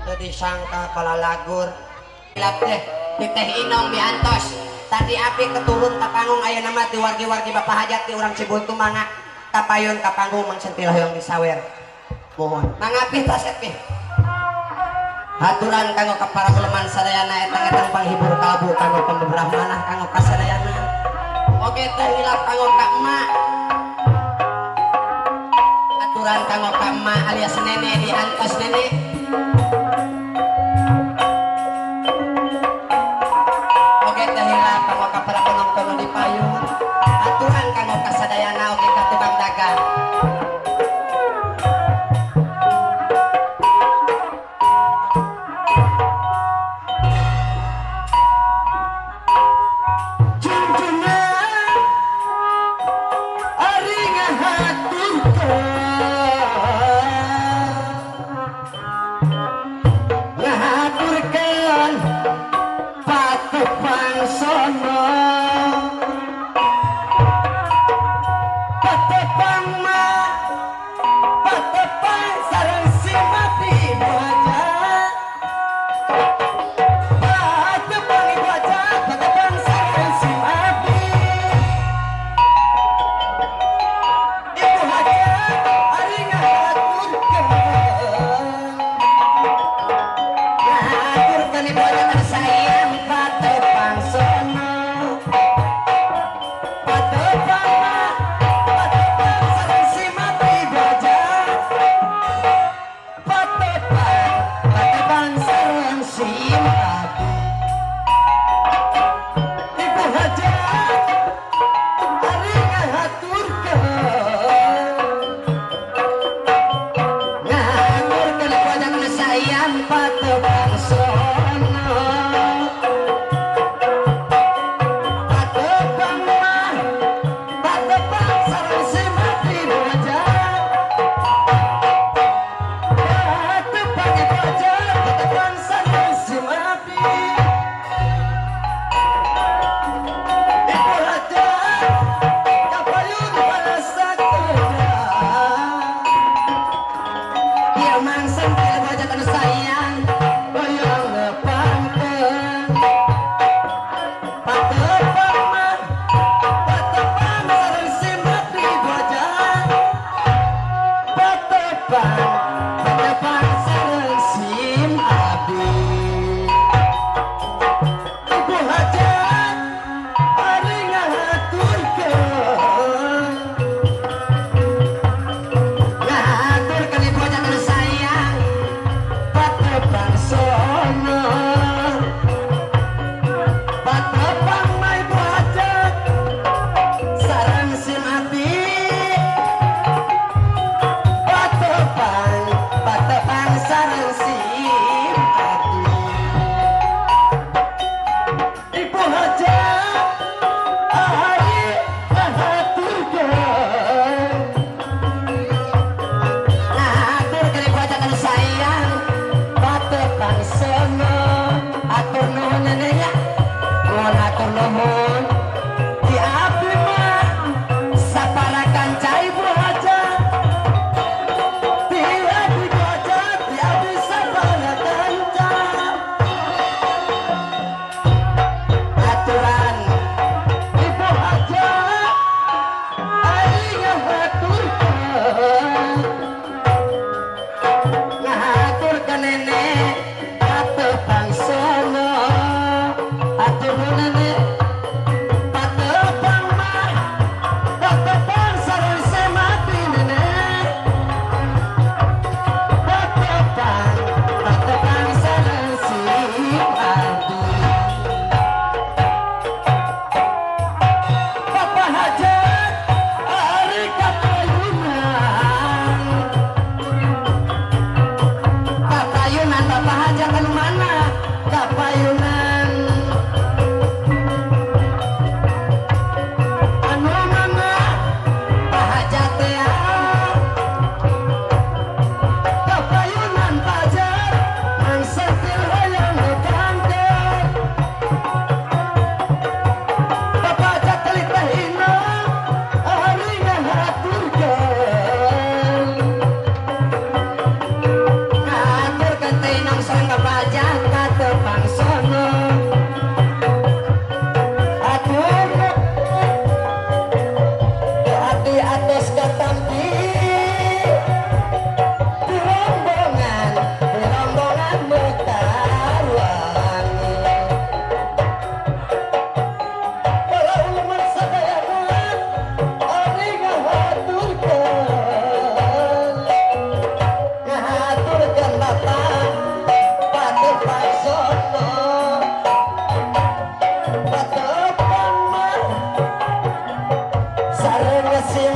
jadi sangka kepala lagur lihat deh di teh inong diantos tadi api keturun ka panggung aya nama ti wargi-wargi bapak hajat ti urang Cibuntu mangga kapayun ka panggung mang sentilah yang disawer mohon mangapi tas epi haturan kanggo ka para kuleman sadayana etang-etang panghibur kalabu kanggo pembeberah manah kanggo kasadayana oge teh hilap kanggo ka emak haturan kanggo ka emak alias nene diantos nene oge teh hilap kanggo ka para penonton di payung haturan kanggo kasadayana oge ka tukang dagang Ibu Haja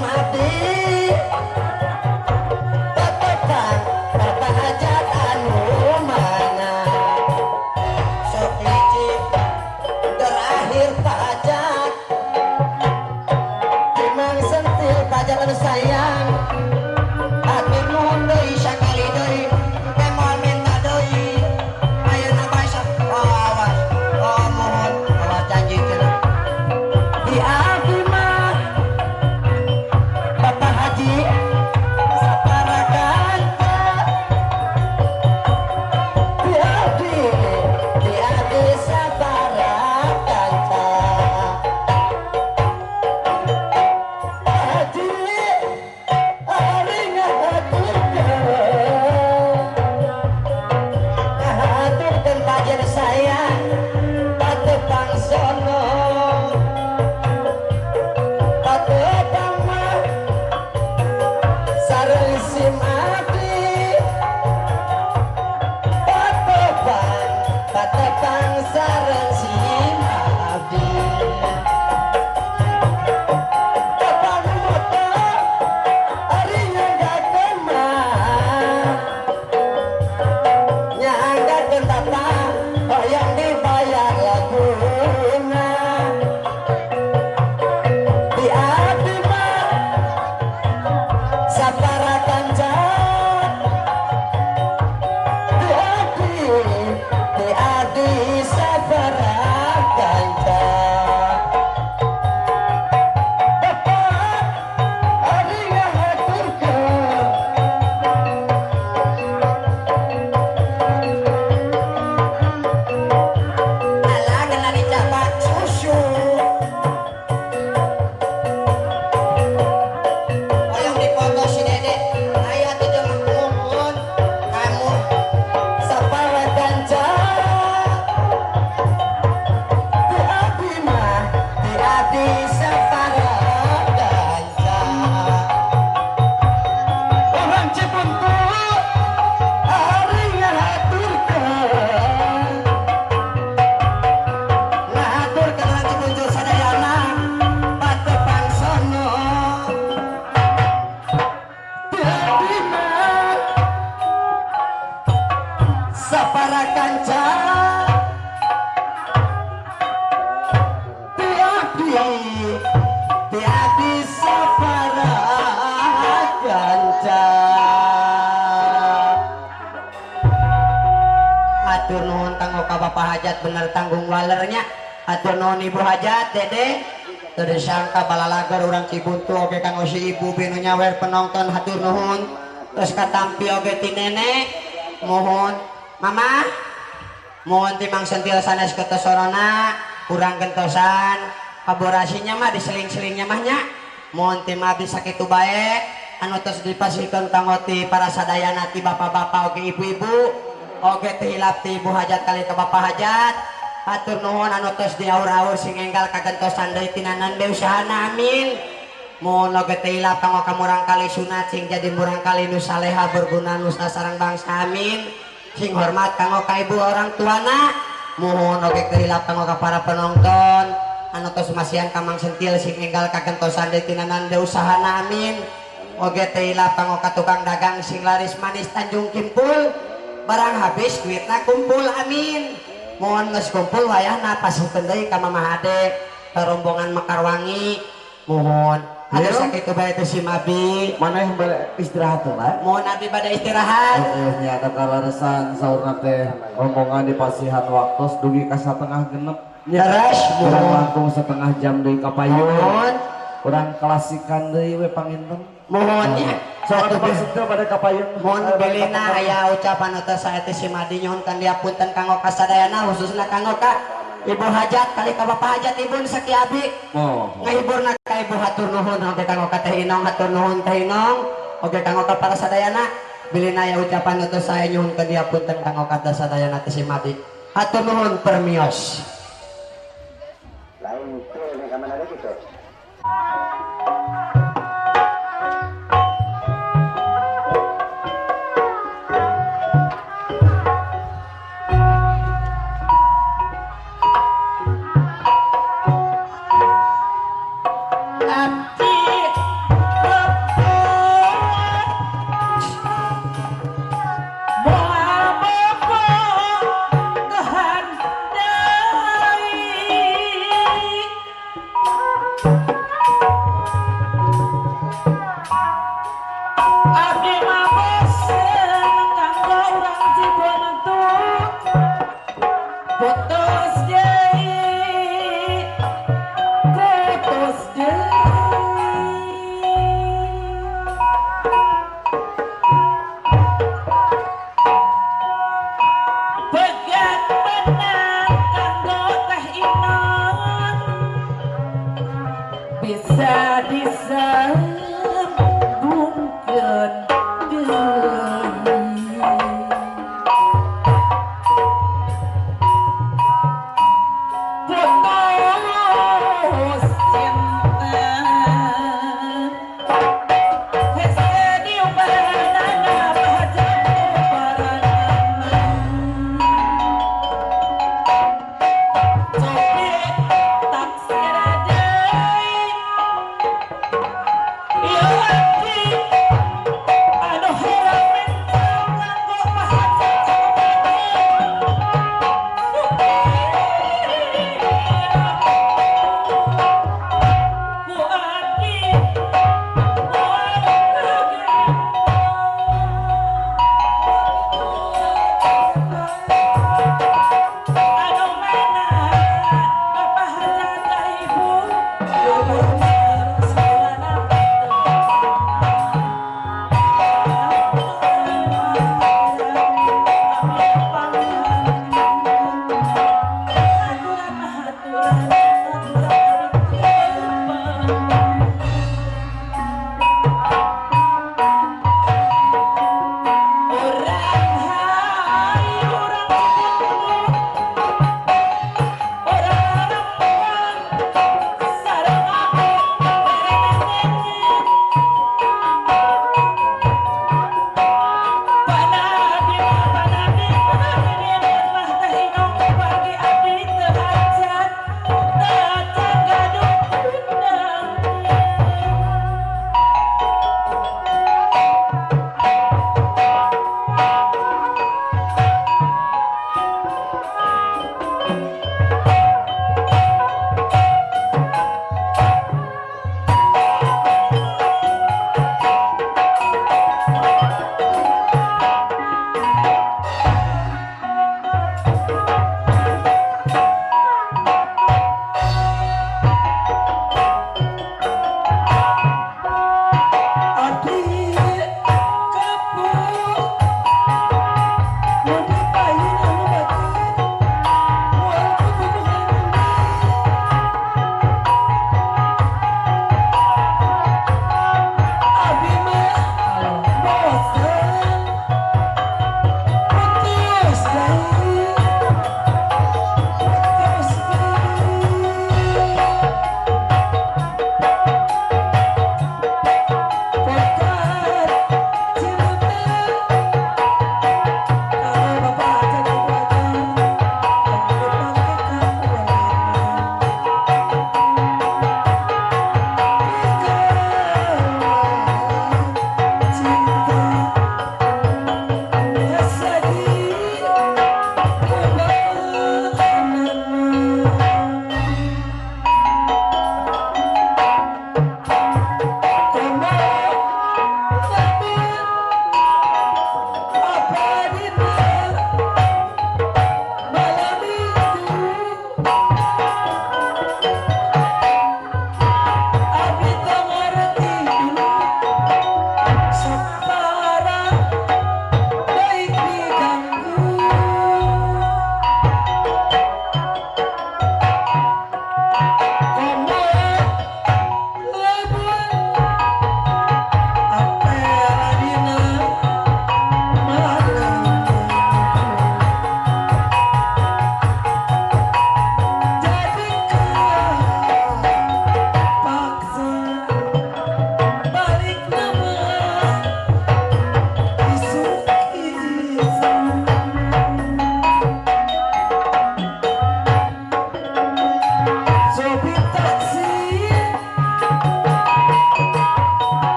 abdi tetepan kata hajat anu mana sok licik terakhir pajak timang sentil pajak anu sayang hati nuhun deui sakali deui kemoal minta deui ayeuna bae sok awas mohon awas janji cenah di abdi mah Bapak Haji saparakan di abdi saparakan Haji ari ngahaturkeun pajar saya patepang sono patepang mah sareng sim abdi patepang sareng sim abdi patang moto ari nyanggakeun mah nyanggakeun tata hoyong dibayar laguna di abdi mah saparakan di abdi saparakan Bapak ari ngahaturkeun alah kena dicapak susu hoyong dipoto si Dede aya teh jeung nuhun kamu saparakan di abdi mah di abdi saparakan orang Cipuntu ari ngahaturkeun orang Cipuntu sadayana patepang sono di abdi mah saparakan di abdi saparakan atur nuhun kanggo ka Bapak Hajat bener tanggung walernya atur nuhun Ibu Hajat Dede teu disangka balalagor urang Cibuntu oge kanggo si Ibu binu nyawer penonton hatur nuhun terus katampi oge ti nenek mohon mama mohon timang sentil sanes ketesorona kurang gentosan kaborasinya mah diseling-selingnya mahnya mohon tim abdi sakitu bae anu tos dipasihkeun kanggo ti para sadayana ti bapak-bapak oge ibu-ibu oge ti hilap ti Ibu Hajat kali ka Bapak Hajat hatur nuhun anu tos diaur-aur sing enggal kagentosan deui tinanan deui usahana amin mohon oge ti hilap kanggo ka murang kali sunat sing jadi murang kali nu saleha berguna nu sareng bangsa amin sing hormat kanggo ka ibu orang tuana mohon oge ti hilap kanggo ka para penonton anu tos masihan kamang sentil sing enggal kagentosan deui tinanan deui usahana amin oge teh hilap kanggo ka tukang dagang sing laris manis Tanjung Kimpul barang habis duitna kumpul amin mohon geus kumpul wayahna pasikeun deui ka Mamah Ade ka rombongan Mekarwangi mohon ada sakitu bae teh si Mabi Mana yang balik istirahat tuh, Pak? mohon abdi bade istirahat Nyata kalaresan saurna teh rombongan di pasihan waktos dugi ka satengah genep. Leres Kurang mohon langkung setengah jam deui ka payung. mohon Kurang klasikan deui we panginten. mohon ya Soalnya pasutnya pada ka payung. mohon belina aya ucapan atau saat si Madi nyuhun kan diapunten kanggo kasadayana khususna kanggo ka Ibu Hajat kali ka Bapak Hajat Ibu saki abi ngahiburna ka Ibu hatur nuhun oge kanggo ka Teh Inong hatur nuhun Teh Inong oge kanggo ka para sadayana bilina aya ucapan atau saya nyuhun kan diapunten kanggo ka sadayana si Madi hatur nuhun permios lain tuh nek kamana gitu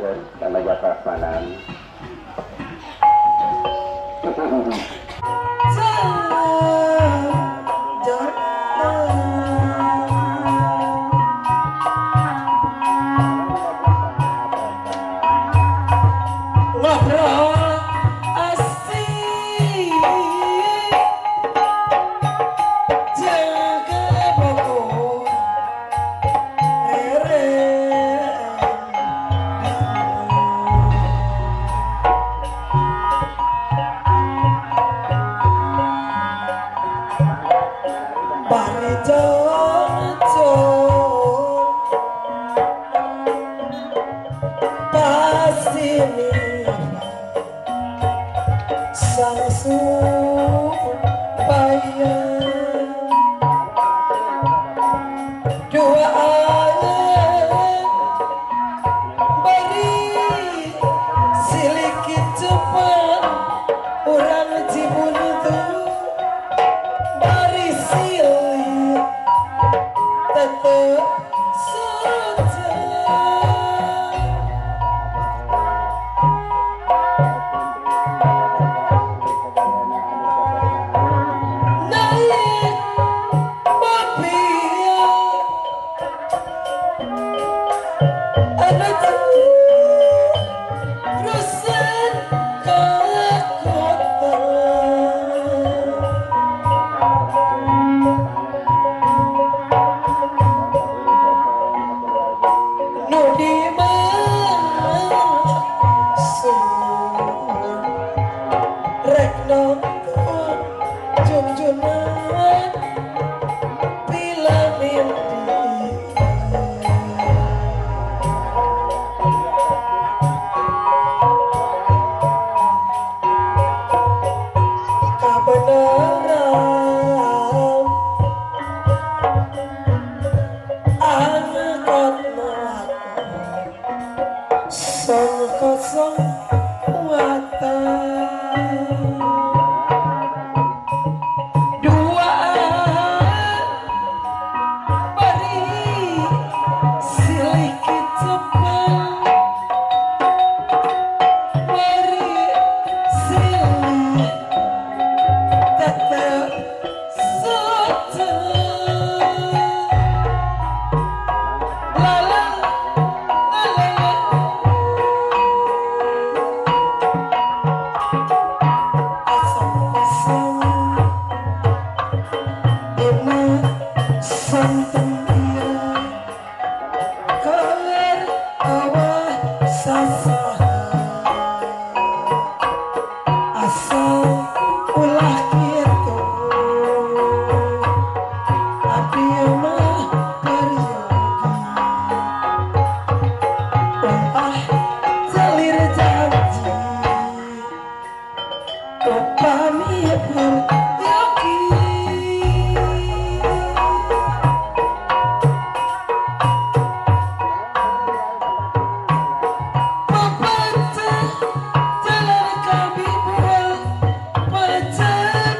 dipersilakan tenaga prasmanan. Ngobrol asik jaga pokok rere bari pasti nih sang supaya dua ayat beri silikit cepat orang cibun itu bari silik tetep saja. Naik mobil anak rusak ke kota nu di masuk rek nonton junjunan film indie kebenaran anak anak sang kosong wata dua bari silikit cepat bari silik tetep sote lala lala asam-asam dina santen dia keler awah sasaha asal ulah gitu abdi mah peryogi umpah jalir janji upami peryogi pepatah jalan kami buat pacar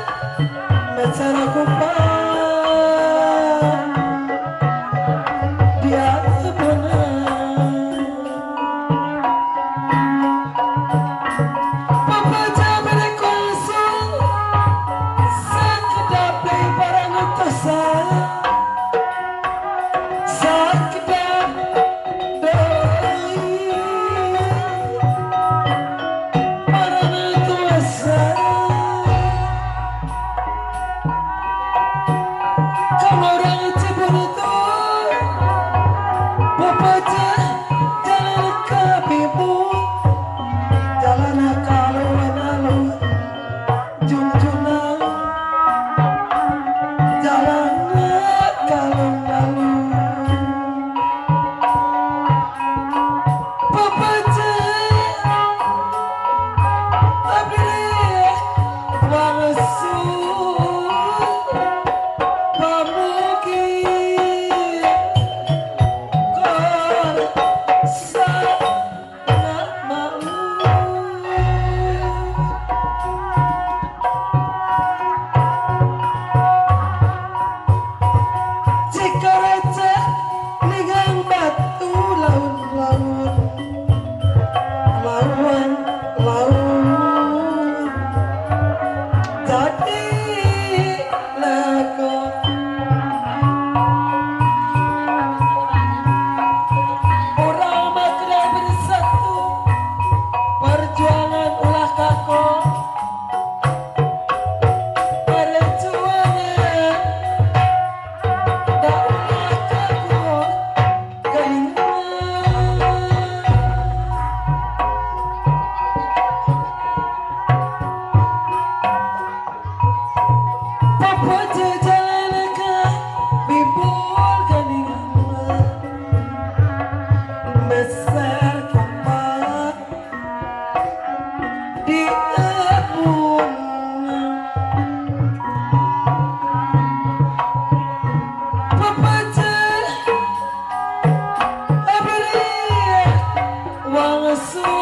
macara kupang dia benar Rasul